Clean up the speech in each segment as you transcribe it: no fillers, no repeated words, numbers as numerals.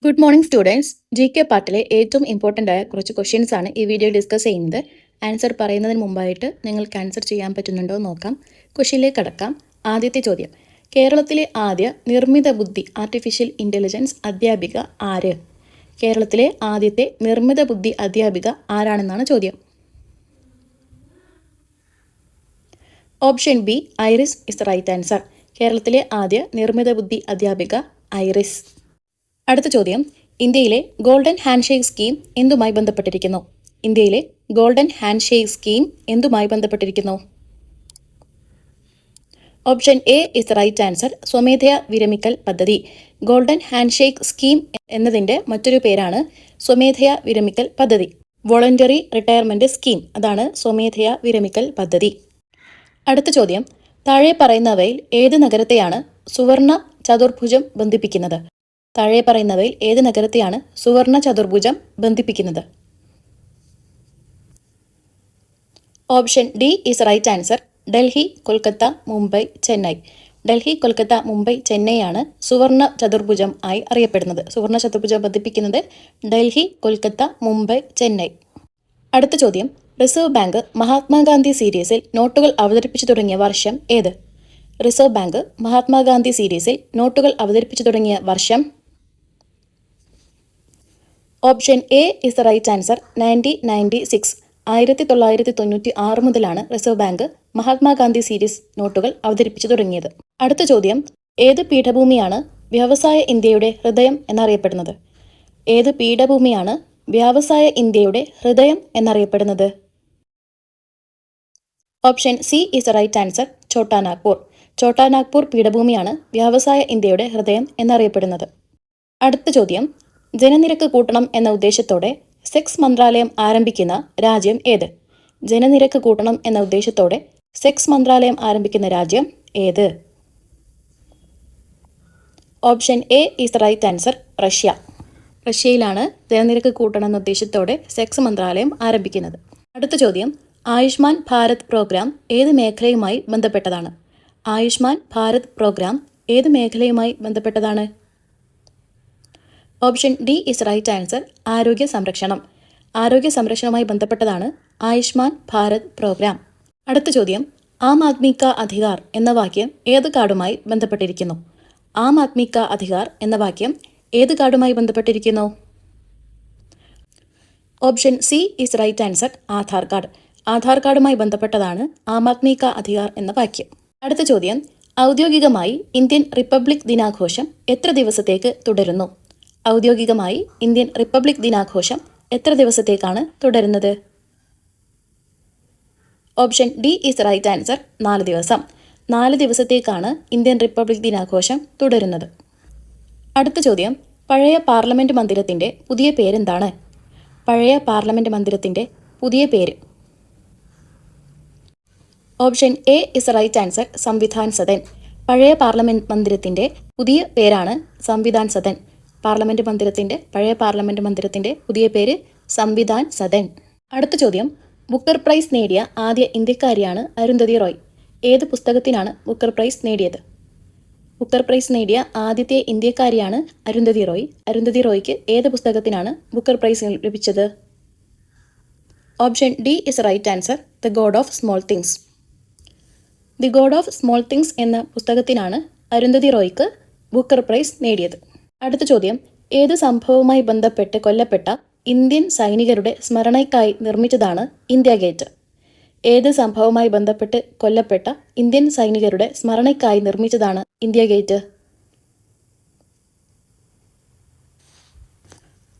Good morning students. GK പാർട്ടിലെ ഏറ്റവും important ആയ കുറച്ച് ക്വസ്റ്റ്യൻസ് ആണ് ഈ വീഡിയോ ഡിസ്കസ് ചെയ്യുന്നത്. ആൻസർ പറയുന്നതിന് മുമ്പായിട്ട് നിങ്ങൾക്ക് ആൻസർ ചെയ്യാൻ പറ്റുന്നുണ്ടോ എന്ന് നോക്കാം. ക്വസ്റ്റ്യനിലേക്ക് കടക്കാം. ആദ്യത്തെ ചോദ്യം, കേരളത്തിലെ ആദ്യ നിർമ്മിത ബുദ്ധി ആർട്ടിഫിഷ്യൽ ഇൻ്റലിജൻസ് അധ്യാപിക ആര്? കേരളത്തിലെ ആദ്യത്തെ നിർമ്മിത ബുദ്ധി അധ്യാപിക ആരാണെന്നാണ് ചോദ്യം. Option B, Iris is right answer. കേരളത്തിലെ ആദ്യ നിർമ്മിത ബുദ്ധി അധ്യാപിക ഐറിസ്. അടുത്ത ചോദ്യം, ഇന്ത്യയിലെ ഗോൾഡൻ ഹാൻഡ്ഷേക്ക് സ്കീം എന്തുമായി ബന്ധപ്പെട്ടിരിക്കുന്നു? ഇന്ത്യയിലെ ഗോൾഡൻ ഹാൻഡ്ഷേക്ക് സ്കീം എന്തുമായി ബന്ധപ്പെട്ടിരിക്കുന്നു? Option A is right answer. സ്വമേധയാ വിരമിക്കൽ പദ്ധതി. ഗോൾഡൻ ഹാൻഡ്ഷേക്ക് സ്കീം എന്നതിൻ്റെ മറ്റൊരു പേരാണ് സ്വമേധയാ വിരമിക്കൽ പദ്ധതി. വോളണ്ടറി റിട്ടയർമെൻറ്റ് സ്കീം, അതാണ് സ്വമേധയാ വിരമിക്കൽ പദ്ധതി. അടുത്ത ചോദ്യം, താഴെ പറയുന്നവയിൽ ഏത് നഗരത്തെയാണ് സുവർണ ചതുർഭുജം ബന്ധിപ്പിക്കുന്നത്? താഴെ പറയുന്നവയിൽ ഏത് നഗരത്തെയാണ് സുവർണ ചതുർഭുജം ബന്ധിപ്പിക്കുന്നത്? Option D is right answer. Delhi, Kolkata, Mumbai, Chennai. Delhi, Kolkata, Mumbai, ചെന്നൈയാണ് സുവർണ ചതുർഭുജം ആയി അറിയപ്പെടുന്നത്. സുവർണ ചതുർഭുജം ബന്ധിപ്പിക്കുന്നത് ഡൽഹി, കൊൽക്കത്ത, മുംബൈ, ചെന്നൈ. അടുത്ത ചോദ്യം, റിസർവ് ബാങ്ക് മഹാത്മാഗാന്ധി സീരീസിൽ നോട്ടുകൾ അവതരിപ്പിച്ചു തുടങ്ങിയ വർഷം ഏത്? റിസർവ് ബാങ്ക് മഹാത്മാഗാന്ധി സീരീസിൽ നോട്ടുകൾ അവതരിപ്പിച്ചു തുടങ്ങിയ വർഷം? Option A is right answer. 1996. 1996 മുതലാണ് റിസർവ് ബാങ്ക് മഹാത്മാഗാന്ധി സീരീസ് നോട്ടുകൾ അവതരിപ്പിച്ചു തുടങ്ങിയത്. അടുത്ത ചോദ്യം, ഏത് പീഠഭൂമിയാണ് വ്യവസായ ഇന്ത്യയുടെ ഹൃദയം എന്നറിയപ്പെടുന്നത്? ഏത് പീഠഭൂമിയാണ് വ്യവസായ ഇന്ത്യയുടെ ഹൃദയം എന്നറിയപ്പെടുന്നത്? Option C is right answer. Chotanagpur. Chotanagpur പീഠഭൂമിയാണ് വ്യവസായ ഇന്ത്യയുടെ ഹൃദയം എന്നറിയപ്പെടുന്നത്. അടുത്ത ചോദ്യം, ജനനിരക്ക് കൂട്ടണം എന്ന ഉദ്ദേശത്തോടെ സെക്സ് മന്ത്രാലയം ആരംഭിക്കുന്ന രാജ്യം ഏത്? ജനനിരക്ക് കൂട്ടണം എന്ന ഉദ്ദേശത്തോടെ സെക്സ് മന്ത്രാലയം ആരംഭിക്കുന്ന രാജ്യം ഏത്? Option A is right answer. Russia. റഷ്യയിലാണ് ജനനിരക്ക് കൂട്ടണം എന്ന ഉദ്ദേശത്തോടെ സെക്സ് മന്ത്രാലയം ആരംഭിക്കുന്നത്. അടുത്ത ചോദ്യം, ആയുഷ്മാൻ ഭാരത് പ്രോഗ്രാം ഏത് മേഖലയുമായി ബന്ധപ്പെട്ടതാണ്? ആയുഷ്മാൻ ഭാരത് പ്രോഗ്രാം ഏത് മേഖലയുമായി ബന്ധപ്പെട്ടതാണ്? Option D is right answer. ആരോഗ്യ സംരക്ഷണം. ആരോഗ്യ സംരക്ഷണവുമായി ബന്ധപ്പെട്ടതാണ് ആയുഷ്മാൻ ഭാരത് പ്രോഗ്രാം. അടുത്ത ചോദ്യം, ആം ആദ്മി കാ അധികാർ എന്ന വാക്യം ഏത് കാർഡുമായി ബന്ധപ്പെട്ടിരിക്കുന്നു? ആം ആദ്മി കാ അധികാർ എന്ന വാക്യം ഏത് കാർഡുമായി ബന്ധപ്പെട്ടിരിക്കുന്നു? Option C is right answer. Aadhaar card. Aadhaar കാർഡുമായി ബന്ധപ്പെട്ടതാണ് ആം ആദ്മി കാ അധികാർ എന്ന വാക്യം. അടുത്ത ചോദ്യം, ഔദ്യോഗികമായി ഇന്ത്യൻ റിപ്പബ്ലിക് ദിനാഘോഷം എത്ര ദിവസത്തേക്ക് തുടരുന്നു? ഔദ്യോഗികമായി ഇന്ത്യൻ റിപ്പബ്ലിക് ദിനാഘോഷം എത്ര ദിവസത്തേക്കാണ് തുടരുന്നത്? Option D is right answer. 4 ദിവസം. 4 ദിവസത്തേക്കാണ് ഇന്ത്യൻ റിപ്പബ്ലിക് ദിനാഘോഷം തുടരുന്നത്. അടുത്ത ചോദ്യം, പഴയ പാർലമെൻറ്റ് മന്ദിരത്തിൻ്റെ പുതിയ പേരെന്താണ്? പഴയ പാർലമെൻറ്റ് മന്ദിരത്തിൻ്റെ പുതിയ പേര്? Option A is right answer. Samvidhan Sadan. പഴയ പാർലമെൻറ്റ് മന്ദിരത്തിൻ്റെ പുതിയ പേരാണ് സംവിധാൻ സദൻ. പഴയ പാർലമെൻറ്റ് മന്ദിരത്തിൻ്റെ പുതിയ പേര് സംവിധാൻ സദൻ. അടുത്ത ചോദ്യം, ബുക്കർ പ്രൈസ് നേടിയ ആദ്യ ഇന്ത്യക്കാരിയാണ് അരുന്ധതി റോയ്. ഏത് പുസ്തകത്തിനാണ് ബുക്കർ പ്രൈസ് നേടിയത്? ബുക്കർ പ്രൈസ് നേടിയ ആദ്യത്തെ ഇന്ത്യക്കാരിയാണ് അരുന്ധതി റോയ്. അരുന്ധതി റോയ്ക്ക് ഏത് പുസ്തകത്തിനാണ് ബുക്കർ പ്രൈസ് ലഭിച്ചത്? Option D is right answer. The God of Small Things. The God of Small Things എന്ന പുസ്തകത്തിനാണ് അരുന്ധതി റോയ്ക്ക് ബുക്കർ പ്രൈസ് നേടിയത്. അടുത്ത ചോദ്യം, ഏത് സംഭവവുമായി ബന്ധപ്പെട്ട് കൊല്ലപ്പെട്ട ഇന്ത്യൻ സൈനികരുടെ സ്മരണയ്ക്കായി നിർമ്മിച്ചതാണ് ഇന്ത്യ ഗേറ്റ്? ഏത് സംഭവവുമായി ബന്ധപ്പെട്ട് കൊല്ലപ്പെട്ട ഇന്ത്യൻ സൈനികരുടെ സ്മരണയ്ക്കായി നിർമ്മിച്ചതാണ് India Gate?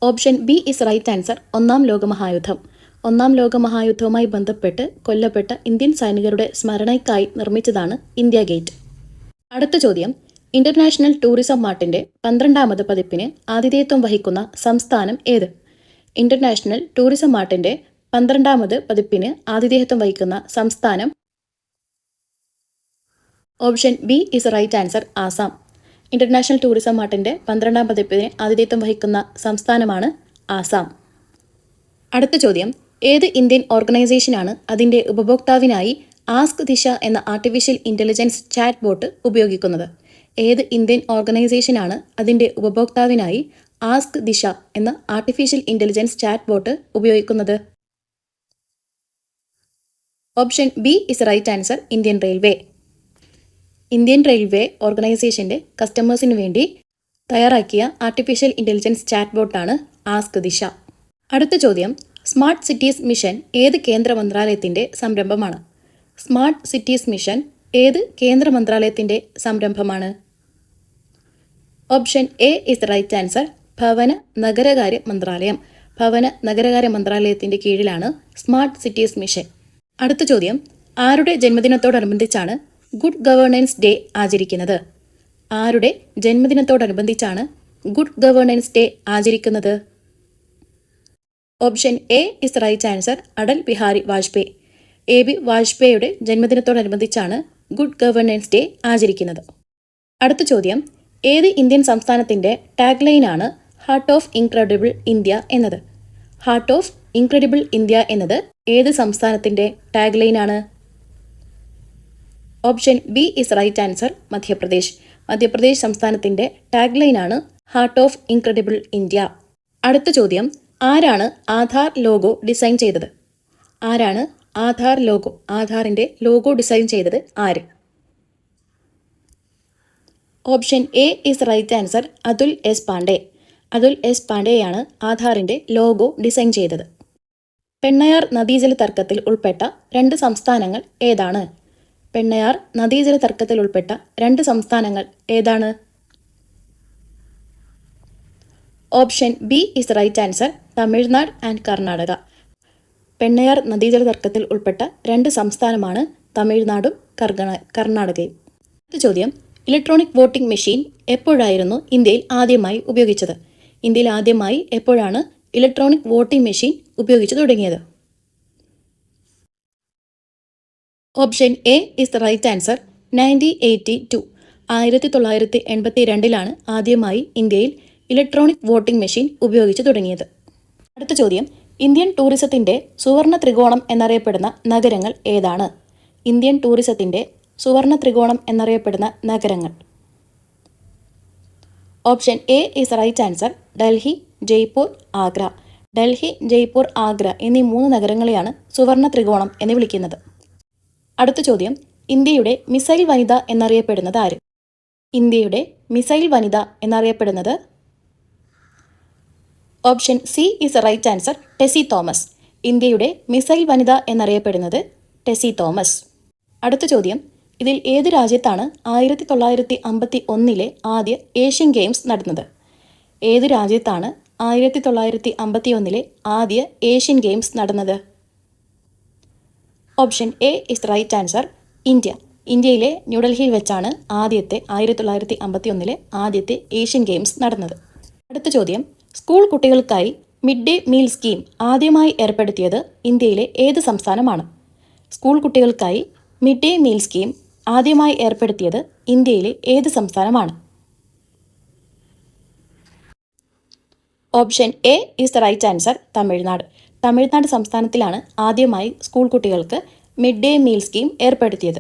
Option B is right answer. ഒന്നാം ലോകമഹായുദ്ധം. ഒന്നാം ലോകമഹായുദ്ധവുമായി ബന്ധപ്പെട്ട് കൊല്ലപ്പെട്ട ഇന്ത്യൻ സൈനികരുടെ സ്മരണയ്ക്കായി നിർമ്മിച്ചതാണ് ഇന്ത്യ ഗേറ്റ്. അടുത്ത ചോദ്യം, ഇന്റർനാഷണൽ ടൂറിസം മാർട്ടിൻ്റെ 12ാമത് പതിപ്പിന് ആതിഥേയത്വം വഹിക്കുന്ന സംസ്ഥാനം ഏത്? ഇന്റർനാഷണൽ ടൂറിസം മാർട്ടിൻ്റെ 12ാമത് പതിപ്പിന് ആതിഥേയത്വം വഹിക്കുന്ന സംസ്ഥാനം? Option B is right answer. Assam. International tourism മാർട്ടിൻ്റെ 12ാം പതിപ്പിന് ആതിഥേയത്വം വഹിക്കുന്ന സംസ്ഥാനമാണ് ആസാം. അടുത്ത ചോദ്യം, ഏത് ഇന്ത്യൻ ഓർഗനൈസേഷനാണ് അതിൻ്റെ ഉപഭോക്താവിനായി ആസ്ക് ദിശ എന്ന ആർട്ടിഫിഷ്യൽ ഇൻ്റലിജൻസ് ചാറ്റ് ബോട്ട് ഉപയോഗിക്കുന്നത്? ഏത് ഇന്ത്യൻ ഓർഗനൈസേഷനാണ് അതിൻ്റെ ഉപഭോക്താവിനായി ആസ്ക് ദിശ എന്ന ആർട്ടിഫിഷ്യൽ ഇൻ്റലിജൻസ് ചാറ്റ് ബോട്ട് ഉപയോഗിക്കുന്നത്? Option B is right answer, Indian railway. Indian railway ഓർഗനൈസേഷൻ്റെ കസ്റ്റമേഴ്സിന് വേണ്ടി തയ്യാറാക്കിയ ആർട്ടിഫിഷ്യൽ ഇൻ്റലിജൻസ് ചാറ്റ് ബോട്ടാണ് ആസ്ക് ദിശ. അടുത്ത ചോദ്യം, സ്മാർട്ട് സിറ്റീസ് മിഷൻ ഏത് കേന്ദ്ര മന്ത്രാലയത്തിൻ്റെ സംരംഭമാണ്? സ്മാർട്ട് സിറ്റീസ് മിഷൻ ഏത് കേന്ദ്ര മന്ത്രാലയത്തിൻ്റെ സംരംഭമാണ്? Option A is right answer, ഭവന നഗരകാര്യ മന്ത്രാലയം. ഭവന നഗരകാര്യ മന്ത്രാലയത്തിൻ്റെ കീഴിലാണ് സ്മാർട്ട് സിറ്റീസ് മിഷൻ. അടുത്ത ചോദ്യം, ആരുടെ ജന്മദിനത്തോടനുബന്ധിച്ചാണ് ഗുഡ് ഗവേണൻസ് ഡേ ആചരിക്കുന്നത്? ആരുടെ ജന്മദിനത്തോടനുബന്ധിച്ചാണ് ഗുഡ് ഗവേണൻസ് ഡേ ആചരിക്കുന്നത്? Option A is right answer, Atal Bihari Vajpayee. A B. വാജ്പേയിയുടെ ജന്മദിനത്തോടനുബന്ധിച്ചാണ് ഗുഡ് ഗവേണൻസ് ഡേ ആചരിക്കുന്നത്. അടുത്ത ചോദ്യം, ഏത് ഇന്ത്യൻ സംസ്ഥാനത്തിൻ്റെ ടാഗ് ലൈനാണ് ഹാർട്ട് ഓഫ് ഇൻക്രെഡിബിൾ ഇന്ത്യ എന്നത്? ഹാർട്ട് ഓഫ് ഇൻക്രെഡിബിൾ ഇന്ത്യ എന്നത് ഏത് സംസ്ഥാനത്തിൻ്റെ ടാഗ് ലൈനാണ്? Option B is right answer, Madhya Pradesh. Madhya Pradesh സംസ്ഥാനത്തിൻ്റെ ടാഗ് ലൈനാണ് ഹാർട്ട് ഓഫ് ഇൻക്രെഡിബിൾ ഇന്ത്യ. അടുത്ത ചോദ്യം, ആരാണ് ആധാർ ലോഗോ ഡിസൈൻ ചെയ്തത്? ആരാണ് ആധാർ ലോഗോ, ആധാറിൻ്റെ ലോഗോ ഡിസൈൻ ചെയ്തത് ആര്? Option A is right answer, Atul S Pandey. Atul S പാണ്ഡെയാണ് ആധാറിൻ്റെ ലോഗോ ഡിസൈൻ ചെയ്തത്. പെണ്ണയാർ നദീജല തർക്കത്തിൽ ഉൾപ്പെട്ട 2 സംസ്ഥാനങ്ങൾ ഏതാണ്? പെണ്ണയാർ നദീജല തർക്കത്തിൽ ഉൾപ്പെട്ട 2 സംസ്ഥാനങ്ങൾ ഏതാണ്? Option B is right answer, Tamil Nadu and Karnataka. Pennaiyar നദീജല തർക്കത്തിൽ ഉൾപ്പെട്ട 2 സംസ്ഥാനമാണ് തമിഴ്നാടും കർണാടകയും. അടുത്ത ചോദ്യം, ഇലക്ട്രോണിക് വോട്ടിംഗ് മെഷീൻ എപ്പോഴായിരുന്നു ഇന്ത്യയിൽ ആദ്യമായി ഉപയോഗിച്ചത്? ഇന്ത്യയിൽ ആദ്യമായി എപ്പോഴാണ് ഇലക്ട്രോണിക് വോട്ടിംഗ് മെഷീൻ ഉപയോഗിച്ചു തുടങ്ങിയത്? Option A is right answer, 1982. 1982 ആദ്യമായി ഇന്ത്യയിൽ ഇലക്ട്രോണിക് വോട്ടിംഗ് മെഷീൻ ഉപയോഗിച്ചു തുടങ്ങിയത്. അടുത്ത ചോദ്യം, ഇന്ത്യൻ ടൂറിസത്തിൻ്റെ സുവർണ ത്രികോണം എന്നറിയപ്പെടുന്ന നഗരങ്ങൾ ഏതാണ്? ഇന്ത്യൻ ടൂറിസത്തിൻ്റെ സുവർണ ത്രികോണം എന്നറിയപ്പെടുന്ന നഗരങ്ങൾ. Option A is right answer, Delhi, Jaipur, Agra. Delhi, Jaipur, Agra എന്നീ 3 നഗരങ്ങളെയാണ് സുവർണ ത്രികോണം എന്ന് വിളിക്കുന്നത്. അടുത്ത ചോദ്യം, ഇന്ത്യയുടെ മിസൈൽ വനിത എന്നറിയപ്പെടുന്നത് ആര്? ഇന്ത്യയുടെ മിസൈൽ വനിത എന്നറിയപ്പെടുന്നത്? Option C is right answer, Tessy Thomas. ഇന്ത്യയുടെ മിസൈൽ വനിത എന്നറിയപ്പെടുന്നത് ടെസി തോമസ്. അടുത്ത ചോദ്യം, ഇതിൽ ഏത് രാജ്യത്താണ് 1951 ആദ്യ ഏഷ്യൻ ഗെയിംസ് നടന്നത്? ഏത് രാജ്യത്താണ് 1951 ആദ്യ ഏഷ്യൻ ഗെയിംസ് നടന്നത്? Option A is right answer, India. ഇന്ത്യയിലെ ന്യൂഡൽഹിയിൽ വെച്ചാണ് 1951 ആദ്യത്തെ ഏഷ്യൻ ഗെയിംസ് നടന്നത്. അടുത്ത ചോദ്യം, സ്കൂൾ കുട്ടികൾക്കായി മിഡ് ഡേ മീൽ സ്കീം ആദ്യമായി ഏർപ്പെടുത്തിയത് ഇന്ത്യയിലെ ഏത് സംസ്ഥാനമാണ്? സ്കൂൾ കുട്ടികൾക്കായി മിഡ് ഡേ മീൽ സ്കീം ആദ്യമായി ഏർപ്പെടുത്തിയത് ഇന്ത്യയിലെ ഏത് സംസ്ഥാനമാണ്? Option A is right answer, Tamil Nadu. Tamil Nadu സംസ്ഥാനത്തിലാണ് ആദ്യമായി സ്കൂൾ കുട്ടികൾക്ക് മിഡ് ഡേ മീൽ സ്കീം ഏർപ്പെടുത്തിയത്.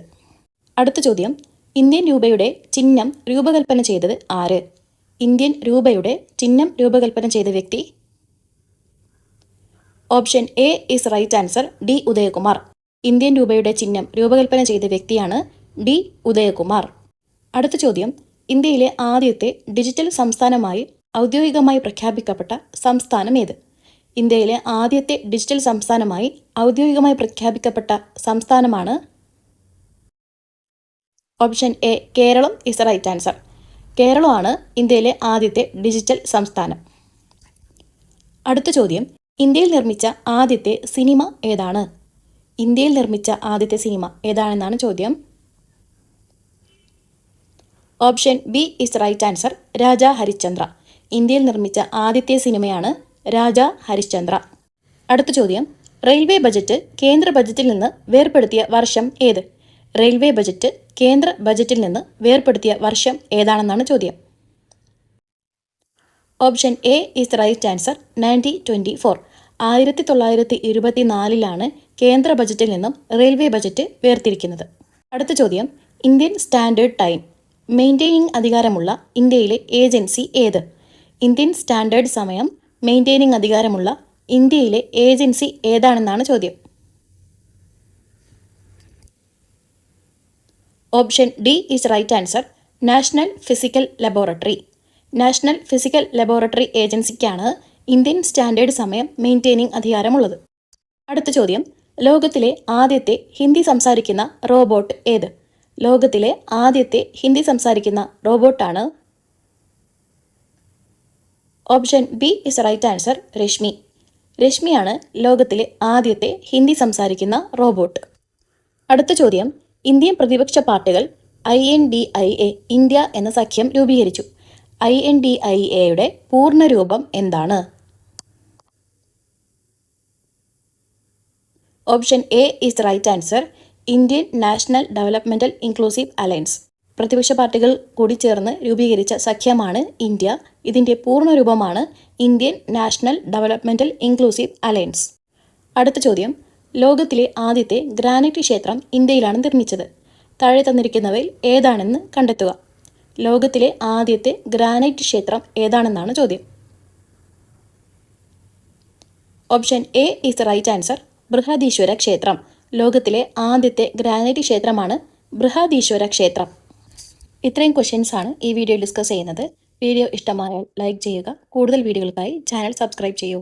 അടുത്ത ചോദ്യം, ഇന്ത്യൻ രൂപയുടെ ചിഹ്നം രൂപകൽപ്പന ചെയ്തത് ആര്? ഇന്ത്യൻ രൂപയുടെ ചിഹ്നം രൂപകൽപ്പന ചെയ്ത വ്യക്തി? Option A is right answer, D Udayakumar. ഇന്ത്യൻ രൂപയുടെ ചിഹ്നം രൂപകൽപ്പന ചെയ്ത വ്യക്തിയാണ് ഡി ഉദയകുമാർ. അടുത്ത ചോദ്യം, ഇന്ത്യയിലെ ആദ്യത്തെ ഡിജിറ്റൽ സംസ്ഥാനമായി ഔദ്യോഗികമായി പ്രഖ്യാപിക്കപ്പെട്ട സംസ്ഥാനം ഏത്? ഇന്ത്യയിലെ ആദ്യത്തെ ഡിജിറ്റൽ സംസ്ഥാനമായി ഔദ്യോഗികമായി പ്രഖ്യാപിക്കപ്പെട്ട സംസ്ഥാനമാണ്? Option A Kerala is right answer. കേരളമാണ് ഇന്ത്യയിലെ ആദ്യത്തെ ഡിജിറ്റൽ സംസ്ഥാനം. അടുത്ത ചോദ്യം, ഇന്ത്യയിൽ നിർമ്മിച്ച ആദ്യത്തെ സിനിമ ഏതാണ്? ഇന്ത്യയിൽ നിർമ്മിച്ച ആദ്യത്തെ സിനിമ ഏതാണെന്നാണ് ചോദ്യം. Option B is right answer, Raja Harishchandra. ഇന്ത്യയിൽ നിർമ്മിച്ച ആദ്യത്തെ സിനിമയാണ് രാജാ ഹരിശ്ചന്ദ്ര. അടുത്ത ചോദ്യം, റെയിൽവേ ബജറ്റ് കേന്ദ്ര ബജറ്റിൽ നിന്ന് വേർപെടുത്തിയ വർഷം ഏത്? റെയിൽവേ ബജറ്റ് കേന്ദ്ര ബജറ്റിൽ നിന്ന് വേർപെടുത്തിയ വർഷം ഏതാണെന്നാണ് ചോദ്യം. Option A is right answer, 1924. 1924 കേന്ദ്ര ബജറ്റിൽ നിന്നും റെയിൽവേ ബജറ്റ് വേർതിരിക്കുന്നത്. അടുത്ത ചോദ്യം, ഇന്ത്യൻ സ്റ്റാൻഡേർഡ് ടൈം മെയിൻറ്റെയിനിങ് അധികാരമുള്ള ഇന്ത്യയിലെ ഏജൻസി ഏത്? ഇന്ത്യൻ സ്റ്റാൻഡേർഡ് സമയം മെയിൻറ്റെയിനിങ് അധികാരമുള്ള ഇന്ത്യയിലെ ഏജൻസി ഏതാണെന്നാണ് ചോദ്യം. Option D is right answer. National physical laboratory. National physical laboratory ഏജൻസിക്കാണ് ഇന്ത്യൻ സ്റ്റാൻഡേർഡ് സമയം മെയിൻറ്റെയിനിങ് അധികാരമുള്ളത്. അടുത്ത ചോദ്യം, ലോകത്തിലെ ആദ്യത്തെ ഹിന്ദി സംസാരിക്കുന്ന റോബോട്ട് ഏത്? ലോകത്തിലെ ആദ്യത്തെ ഹിന്ദി സംസാരിക്കുന്ന റോബോട്ടാണ് option B is right answer Rashmi. രശ്മിയാണ് ലോകത്തിലെ ആദ്യത്തെ ഹിന്ദി സംസാരിക്കുന്ന റോബോട്ട്. അടുത്ത ചോദ്യം, ഇന്ത്യൻ പ്രതിപക്ഷ പാർട്ടികൾ INDIA ഇന്ത്യ എന്ന സഖ്യം രൂപീകരിച്ചു. INDIAയുടെ പൂർണ്ണരൂപം എന്താണ്? Option A is right answer. Indian national developmental inclusive alliance. പ്രതിപക്ഷ പാർട്ടികൾ കൂടി ചേർന്ന് രൂപീകരിച്ച സഖ്യമാണ് ഇന്ത്യ. ഇതിൻ്റെ പൂർണ്ണരൂപമാണ് Indian national developmental inclusive alliance. അടുത്ത ചോദ്യം, ലോകത്തിലെ ആദ്യത്തെ ഗ്രാനൈറ്റ് ക്ഷേത്രം ഇന്ത്യയിലാണ് നിർമ്മിച്ചത്. താഴെ തന്നിരിക്കുന്നവയിൽ ഏതാണെന്ന് കണ്ടെത്തുക. ലോകത്തിലെ ആദ്യത്തെ ഗ്രാനൈറ്റ് ക്ഷേത്രം ഏതാണെന്നാണ് ചോദ്യം. Option A is right answer. Brihadeeswara ക്ഷേത്രം. ലോകത്തിലെ ആദ്യത്തെ ഗ്രാനൈറ്റ് ക്ഷേത്രമാണ് ബൃഹദീശ്വര ക്ഷേത്രം. ഇത്രയും ക്വസ്റ്റ്യൻസ് ആണ് ഈ വീഡിയോയിൽ ഡിസ്കസ് ചെയ്യുന്നത്. വീഡിയോ ഇഷ്ടമായാൽ ലൈക്ക് ചെയ്യുക. കൂടുതൽ വീഡിയോകൾക്കായി ചാനൽ സബ്സ്ക്രൈബ് ചെയ്യൂ.